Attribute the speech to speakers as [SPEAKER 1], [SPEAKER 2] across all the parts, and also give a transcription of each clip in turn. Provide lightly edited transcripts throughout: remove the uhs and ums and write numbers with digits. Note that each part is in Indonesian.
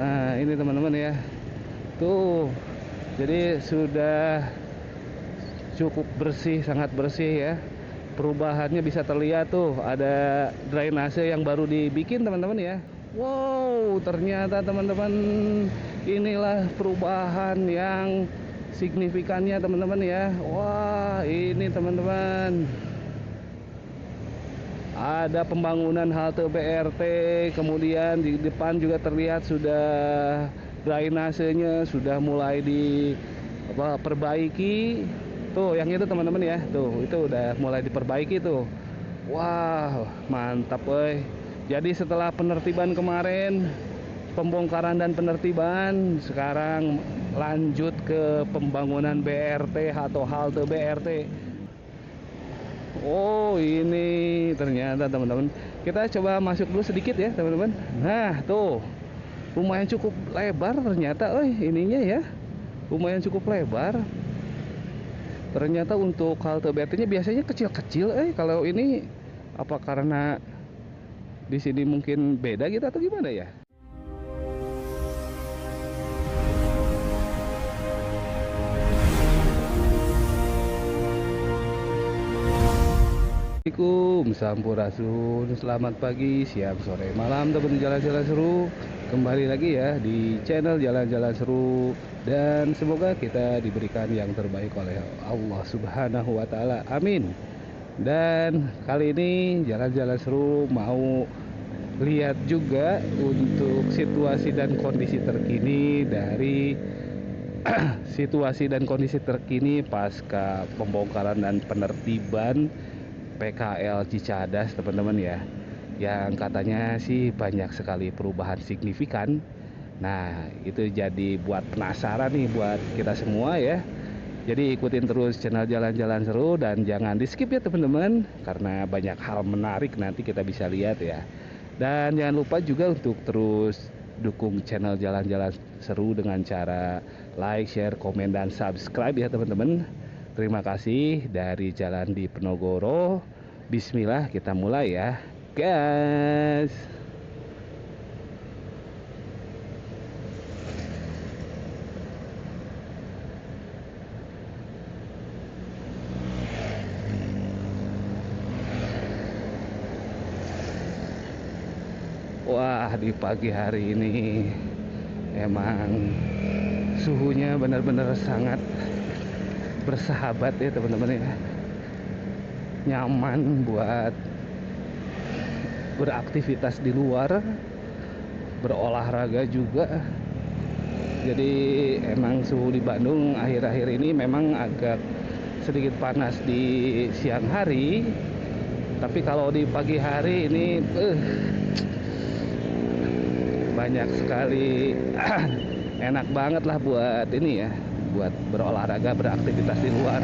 [SPEAKER 1] Nah ini teman-teman ya, tuh jadi sudah cukup bersih, sangat bersih ya. Perubahannya bisa terlihat tuh, ada drainase yang baru dibikin teman-teman ya. Wow, ternyata teman-teman, inilah perubahan yang signifikannya teman-teman ya. Wah, ini teman-teman, ada pembangunan halte BRT, kemudian di depan juga terlihat sudah drainasenya sudah mulai perbaiki. Tuh, yang itu teman-teman ya, tuh itu udah mulai diperbaiki tuh. Wah, mantap euy. Jadi setelah penertiban kemarin, pembongkaran dan penertiban, sekarang lanjut ke pembangunan BRT atau halte BRT. Oh, ini ternyata teman-teman. Kita coba masuk dulu sedikit ya, teman-teman. Nah, tuh. Lumayan cukup lebar ternyata, ininya ya. Lumayan cukup lebar. Ternyata untuk halte BRT-nya biasanya kecil-kecil, kalau ini apa karena di sini mungkin beda gitu atau gimana ya? Assalamualaikum, sampurasun, selamat pagi, siang, sore, malam, teman jalan-jalan seru. Kembali lagi ya di channel Jalan-Jalan Seru, dan semoga kita diberikan yang terbaik oleh Allah Subhanahu wa Ta'ala. Amin. Dan kali ini Jalan-Jalan Seru mau lihat juga untuk situasi dan kondisi terkini dari situasi dan kondisi terkini pasca pembongkaran dan penertiban PKL Cicadas teman-teman ya, yang katanya sih banyak sekali perubahan signifikan. Nah itu jadi buat penasaran nih buat kita semua ya. Jadi ikutin terus channel Jalan-Jalan Seru dan jangan di skip ya teman-teman, karena banyak hal menarik nanti kita bisa lihat ya. Dan jangan lupa juga untuk terus dukung channel Jalan-Jalan Seru dengan cara like, share, komen, dan subscribe ya teman-teman. Terima kasih. Dari Jalan di Penogoro, bismillah, kita mulai ya guys. Wah, di pagi hari ini emang suhunya benar-benar sangat bersahabat ya teman-teman ya. Nyaman buat beraktivitas di luar, berolahraga juga. Jadi emang suhu di Bandung akhir-akhir ini memang agak sedikit panas di siang hari, tapi kalau di pagi hari ini banyak sekali enak banget lah buat ini ya, buat berolahraga, beraktivitas di luar.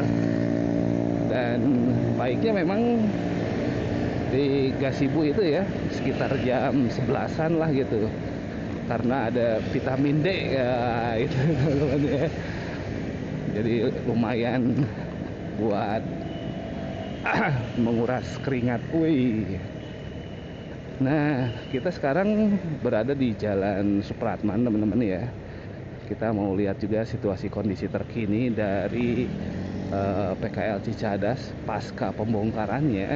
[SPEAKER 1] Dan baiknya memang di gazebo itu ya sekitar jam 11-an lah gitu, karena ada vitamin D ya itu teman-teman ya. Jadi lumayan buat menguras keringat. Wih. Nah, kita sekarang berada di Jalan Supratman teman-teman ya. Kita mau lihat juga situasi kondisi terkini dari PKL Cicadas pasca pembongkarannya,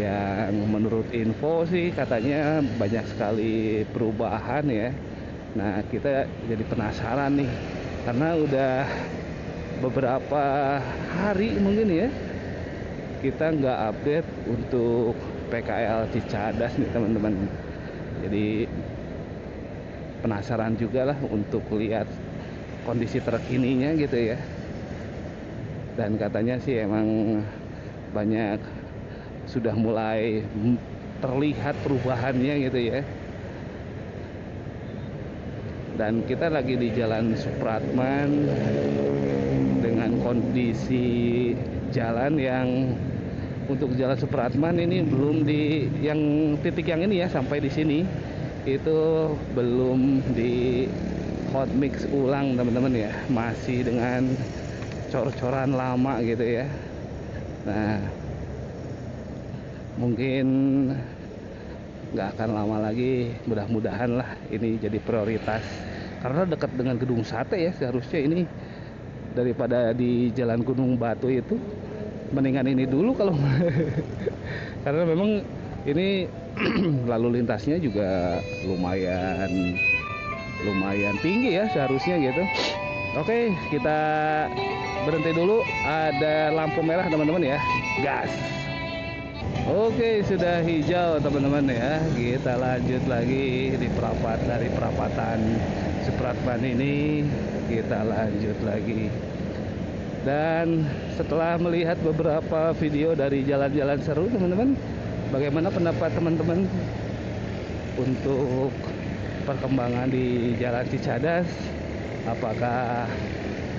[SPEAKER 1] yang menurut info sih katanya banyak sekali perubahan ya. Nah, kita jadi penasaran nih, karena udah beberapa hari mungkin ya kita nggak update untuk PKL Cicadas nih teman-teman. Jadi penasaran juga lah untuk lihat kondisi terkininya gitu ya. Dan katanya sih emang banyak sudah mulai terlihat perubahannya gitu ya. Dan kita lagi di Jalan Supratman dengan kondisi jalan yang untuk Jalan Supratman ini belum di yang titik yang ini ya, sampai di sini itu belum di hot mix ulang teman-teman ya, masih dengan cor-coran lama gitu ya. Nah, mungkin nggak akan lama lagi, mudah-mudahan lah ini jadi prioritas karena dekat dengan Gedung Sate ya. Seharusnya ini daripada di Jalan Gunung Batu itu mendingan ini dulu kalau karena memang ini lalu lintasnya juga lumayan lumayan tinggi ya seharusnya gitu. Oke, kita berhenti dulu, ada lampu merah teman-teman ya, gas. Oke, sudah hijau teman-teman ya. Kita lanjut lagi di dari perapatan Supratman ini, kita lanjut lagi. Dan setelah melihat beberapa video dari jalan-jalan seru teman-teman, bagaimana pendapat teman-teman untuk perkembangan di Jalan Cicadas? Apakah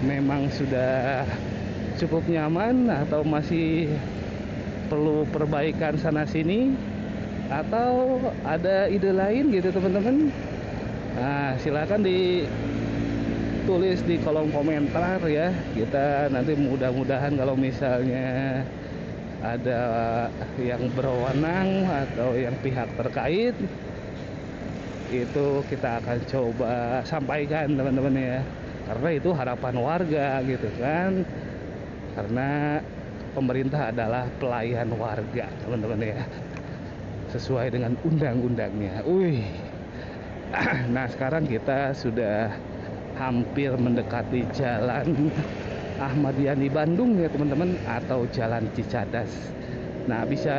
[SPEAKER 1] memang sudah cukup nyaman atau masih perlu perbaikan sana sini, atau ada ide lain gitu teman-teman? Nah, silakan ditulis di kolom komentar ya. Kita nanti mudah-mudahan kalau misalnya ada yang berwenang atau yang pihak terkait, itu kita akan coba sampaikan teman-teman ya, karena itu harapan warga gitu kan, karena pemerintah adalah pelayan warga teman-teman ya, sesuai dengan undang-undangnya. Nah sekarang kita sudah hampir mendekati Jalan Ahmad Yani Bandung ya teman-teman, atau Jalan Cicadas. Nah bisa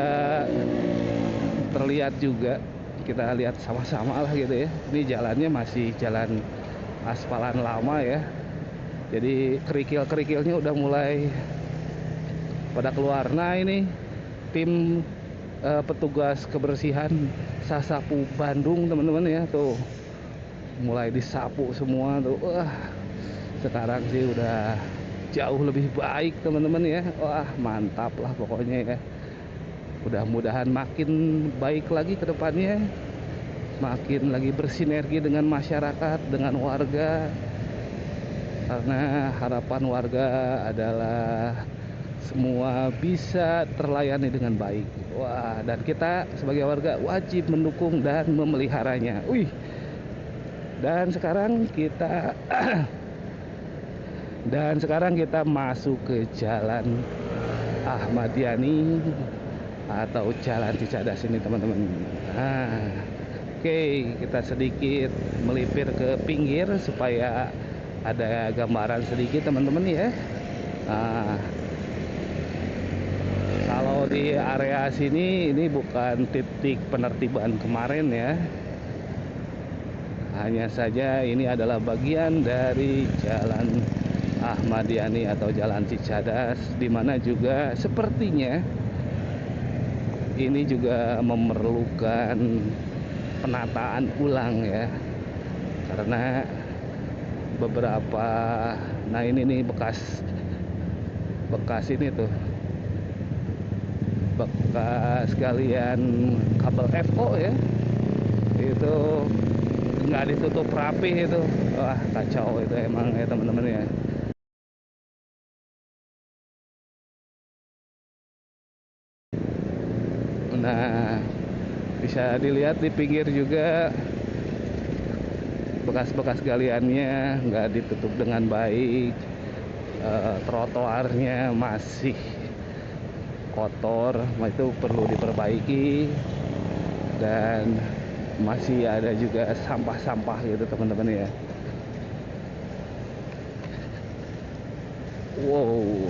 [SPEAKER 1] terlihat juga, kita lihat sama-sama lah gitu ya, ini jalannya masih jalan aspalan lama ya, jadi kerikil-kerikilnya udah mulai pada keluar. Nah ini tim petugas kebersihan Sasapu Bandung teman-teman ya, tuh mulai disapu semua tuh. Wah sekarang sih udah jauh lebih baik teman-teman ya. Wah mantap lah pokoknya ya. Mudah-mudahan makin baik lagi ke depannya, makin lagi bersinergi dengan masyarakat, dengan warga, karena harapan warga adalah semua bisa terlayani dengan baik. Wah, dan kita sebagai warga wajib mendukung dan memeliharanya. Dan sekarang kita masuk ke Jalan Ahmad Yani atau Jalan Cicadas ini teman-teman. Oke, kita sedikit melipir ke pinggir supaya ada gambaran sedikit teman-teman ya. Kalau di area sini ini bukan titik penertiban kemarin ya, hanya saja ini adalah bagian dari Jalan Ahmad Yani atau Jalan Cicadas, di mana juga sepertinya ini juga memerlukan penataan ulang ya, karena beberapa, nah ini nih bekas ini tuh, bekas kalian kabel FO ya, itu nggak ditutup rapi itu. Wah kacau itu emang ya teman-teman ya. Nah bisa dilihat di pinggir juga bekas-bekas galiannya nggak ditutup dengan baik, trotoarnya masih kotor, itu perlu diperbaiki, dan masih ada juga sampah-sampah gitu teman-teman ya. Wow,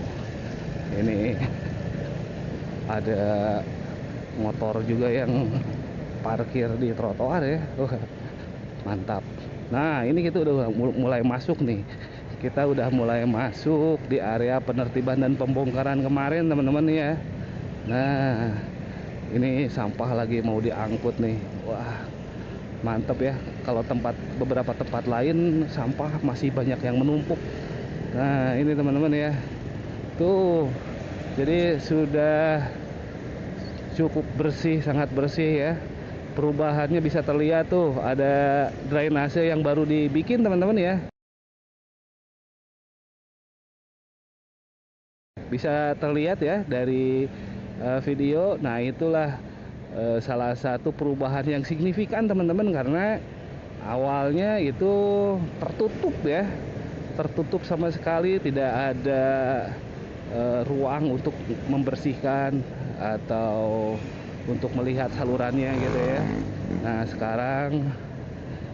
[SPEAKER 1] ini ada motor juga yang parkir di trotoar ya. Mantap. Nah ini kita udah mulai masuk nih, kita udah mulai masuk di area penertiban dan pembongkaran kemarin teman-teman ya. Nah ini sampah lagi mau diangkut nih. Wah mantap ya, kalau beberapa tempat lain sampah masih banyak yang menumpuk. Nah ini teman-teman ya, tuh jadi sudah cukup bersih, sangat bersih ya. Perubahannya bisa terlihat tuh, ada drainase yang baru dibikin teman-teman ya, bisa terlihat ya dari video. Nah itulah salah satu perubahan yang signifikan teman-teman, karena awalnya itu tertutup ya, tertutup sama sekali, tidak ada ruang untuk membersihkan atau untuk melihat salurannya gitu ya. Nah sekarang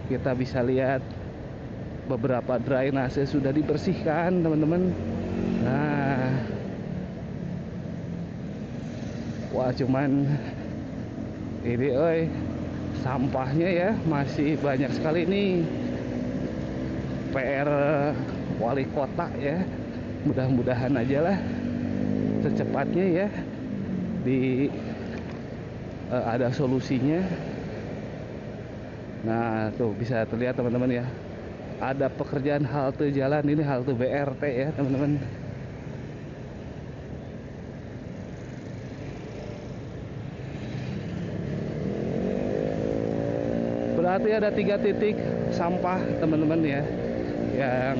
[SPEAKER 1] kita bisa lihat beberapa drainase sudah dibersihkan teman-teman. Nah wah cuman ini sampahnya ya masih banyak sekali nih. PR wali kota ya, mudah-mudahan aja lah secepatnya ya ada solusinya. Nah tuh bisa terlihat teman-teman ya, ada pekerjaan halte jalan, ini halte BRT ya teman-teman. Berarti ada 3 titik sampah teman-teman ya, yang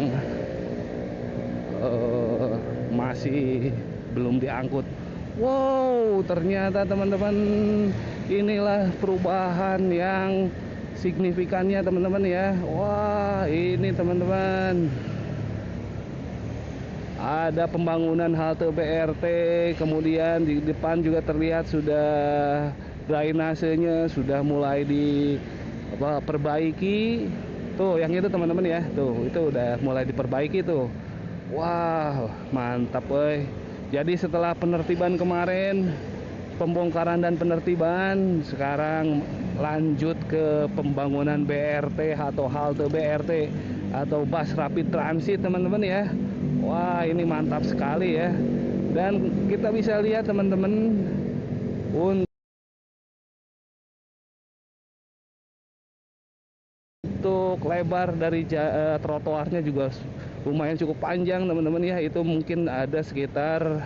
[SPEAKER 1] masih belum diangkut. Wow, ternyata teman-teman inilah perubahan yang signifikannya teman-teman ya. Wah, ini teman-teman ada pembangunan halte BRT, kemudian di depan juga terlihat sudah drainasenya sudah mulai perbaiki. Tuh yang itu teman-teman ya, tuh itu udah mulai diperbaiki tuh. Wah mantap Jadi setelah penertiban kemarin, pembongkaran dan penertiban, sekarang lanjut ke pembangunan BRT atau halte BRT atau bus rapid transit teman-teman ya. Wah ini mantap sekali ya. Dan kita bisa lihat teman-teman, untuk lebar dari trotoarnya juga lumayan cukup panjang teman-teman ya. Itu mungkin ada sekitar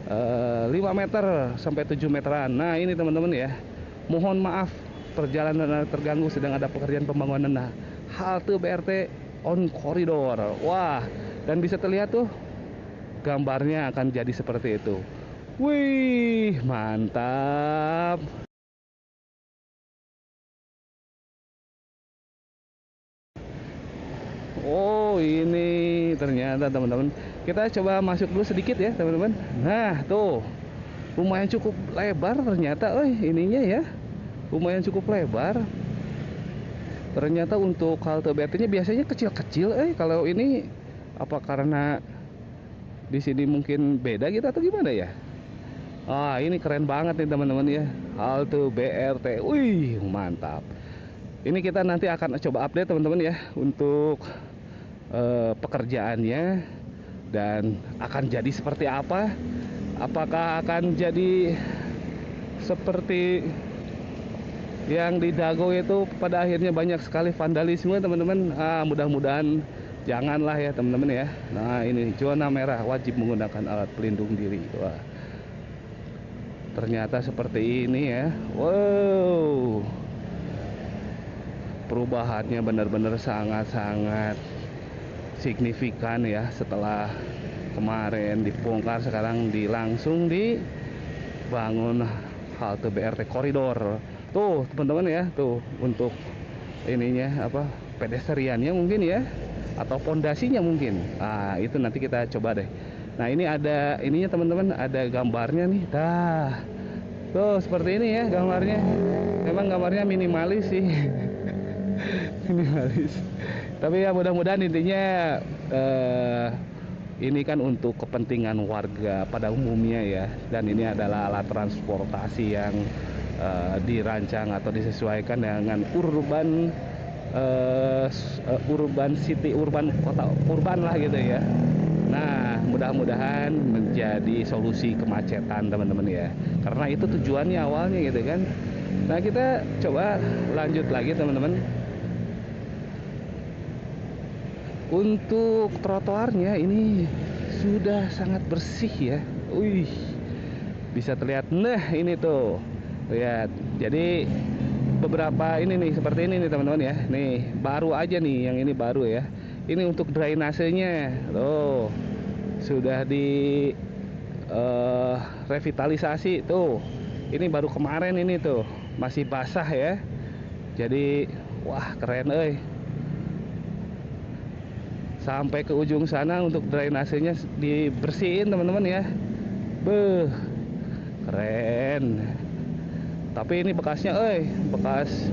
[SPEAKER 1] 5 meter sampai 7 meteran. Nah ini teman-teman ya, mohon maaf perjalanan terganggu, sedang ada pekerjaan pembangunan halte BRT on koridor. Wah, dan bisa terlihat tuh gambarnya akan jadi seperti itu. Wih mantap. Oh ini ternyata teman-teman, kita coba masuk dulu sedikit ya teman-teman. Nah tuh lumayan cukup lebar ternyata ininya ya, lumayan cukup lebar ternyata. Untuk halte BRT nya biasanya kecil-kecil, kalau ini apa karena di sini mungkin beda gitu atau gimana ya. Ini keren banget nih teman-teman ya, halte BRT. Wih mantap. Ini kita nanti akan coba update teman-teman ya untuk pekerjaannya dan akan jadi seperti apa. Apakah akan jadi seperti yang di Dago itu pada akhirnya banyak sekali vandalisme teman-teman. Mudah-mudahan janganlah ya teman-teman ya. Nah ini zona merah, wajib menggunakan alat pelindung diri. Wah ternyata seperti ini ya. Wow, perubahannya benar-benar sangat-sangat signifikan ya. Setelah kemarin dibongkar, sekarang langsung dibangun halte BRT koridor. Tuh teman-teman ya, tuh untuk ininya pedestriannya mungkin ya, atau pondasinya mungkin. Itu nanti kita coba deh. Nah ini ada ininya teman-teman, ada gambarnya nih. Tuh seperti ini ya gambarnya. Memang gambarnya minimalis sih. Minimalis. Tapi ya mudah-mudahan intinya ini kan untuk kepentingan warga pada umumnya ya. Dan ini adalah alat transportasi yang dirancang atau disesuaikan dengan urban city, urban kota, urban lah gitu ya. Nah mudah-mudahan menjadi solusi kemacetan teman-teman ya, karena itu tujuannya awalnya gitu kan. Nah kita coba lanjut lagi teman-teman. Untuk trotoarnya ini sudah sangat bersih ya. Wih, bisa terlihat. Nah ini tuh lihat. Jadi beberapa ini nih seperti ini nih teman-teman ya. Nih baru aja nih, yang ini baru ya. Ini untuk drainasenya. Tuh sudah di revitalisasi tuh. Ini baru kemarin ini tuh, masih basah ya. Jadi wah keren euy. Sampai ke ujung sana untuk drainasenya dibersihin teman-teman ya. Beuh, keren. Tapi ini bekasnya euy, bekas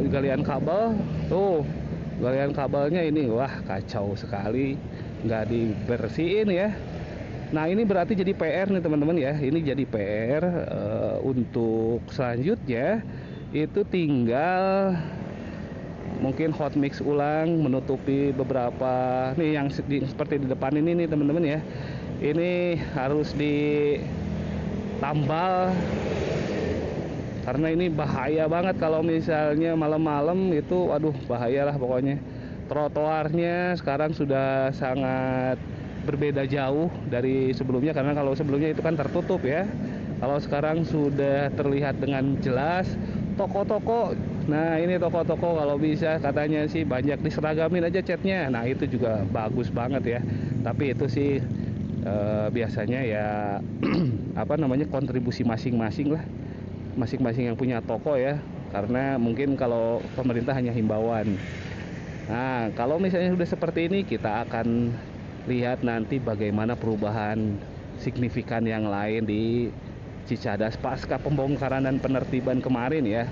[SPEAKER 1] galian kabel tuh. Galian kabelnya ini wah kacau sekali, nggak dibersihin ya. Nah ini berarti jadi PR nih teman-teman ya. Ini jadi PR untuk selanjutnya itu tinggal mungkin hot mix ulang, menutupi beberapa nih yang seperti di depan ini nih teman-teman ya. Ini harus ditambal karena ini bahaya banget kalau misalnya malam-malam itu, aduh bahayalah pokoknya. Trotoarnya sekarang sudah sangat berbeda jauh dari sebelumnya, karena kalau sebelumnya itu kan tertutup ya. Kalau sekarang sudah terlihat dengan jelas toko-toko. Nah ini toko-toko kalau bisa katanya sih banyak diseragamin aja catnya. Nah itu juga bagus banget ya. Tapi itu sih biasanya ya apa namanya, kontribusi masing-masing lah, masing-masing yang punya toko ya. Karena mungkin kalau pemerintah hanya himbauan. Nah kalau misalnya sudah seperti ini, kita akan lihat nanti bagaimana perubahan signifikan yang lain di Cicadas pasca pembongkaran dan penertiban kemarin ya.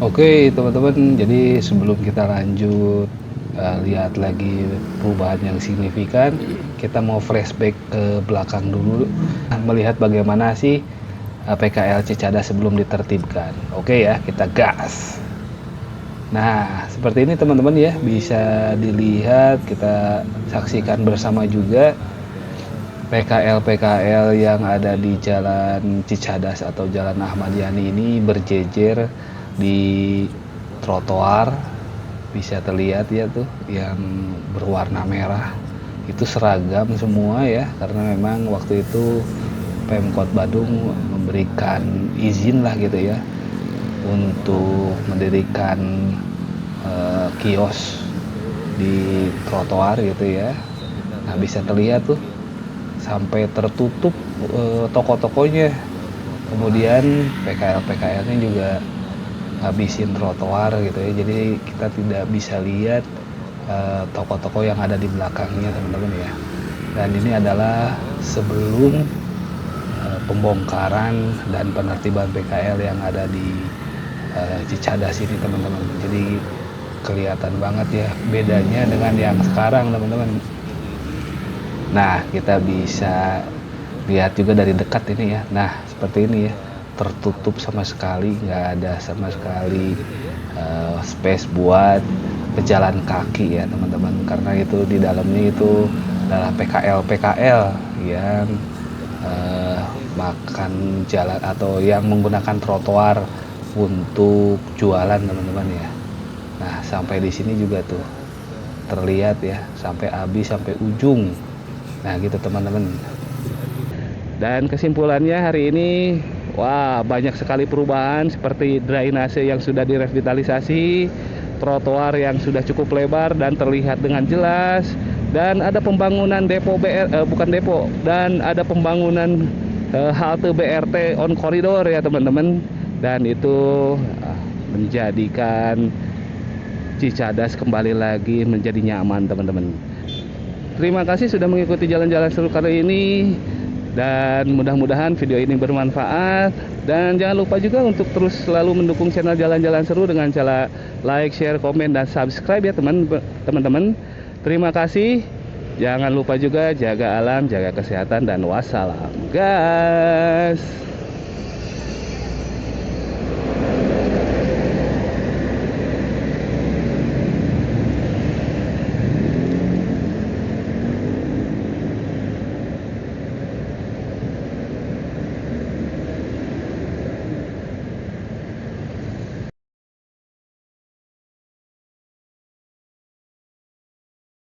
[SPEAKER 1] Oke teman-teman, jadi sebelum kita lanjut lihat lagi perubahan yang signifikan, kita mau flashback ke belakang dulu, melihat bagaimana sih PKL Cicadas sebelum ditertibkan. Oke ya, kita gas. Nah seperti ini teman-teman ya, bisa dilihat, kita saksikan bersama juga PKL yang ada di Jalan Cicadas atau Jalan Ahmad Yani ini berjejer di trotoar. Bisa terlihat ya tuh yang berwarna merah itu seragam semua ya, karena memang waktu itu Pemkot Badung memberikan izin lah gitu ya untuk mendirikan kios di trotoar gitu ya. Nah bisa terlihat tuh sampai tertutup toko-tokonya. Kemudian PKL-nya juga ngabisin trotoar gitu ya, jadi kita tidak bisa lihat toko-toko yang ada di belakangnya teman-teman ya. Dan ini adalah sebelum pembongkaran dan penertiban PKL yang ada di Cicadas ini teman-teman. Jadi kelihatan banget ya bedanya dengan yang sekarang teman-teman. Nah kita bisa lihat juga dari dekat ini ya. Nah seperti ini ya, tertutup sama sekali, nggak ada sama sekali space buat pejalan kaki ya teman-teman, karena itu di dalamnya itu adalah PKL yang makan jalan atau yang menggunakan trotoar untuk jualan teman-teman ya. Nah sampai di sini juga tuh terlihat ya, sampai habis, sampai ujung. Nah gitu teman-teman. Dan kesimpulannya hari ini, wah banyak sekali perubahan, seperti drainase yang sudah direvitalisasi, trotoar yang sudah cukup lebar dan terlihat dengan jelas, dan ada pembangunan depo dan ada pembangunan halte BRT on koridor ya teman-teman. Dan itu menjadikan Cicadas kembali lagi menjadi nyaman teman-teman. Terima kasih sudah mengikuti jalan-jalan seru kali ini, dan mudah-mudahan video ini bermanfaat. Dan jangan lupa juga untuk terus selalu mendukung channel Jalan-Jalan Seru dengan cara like, share, komen, dan subscribe ya teman-teman. Terima kasih. Jangan lupa juga jaga alam, jaga kesehatan, dan wassalam guys.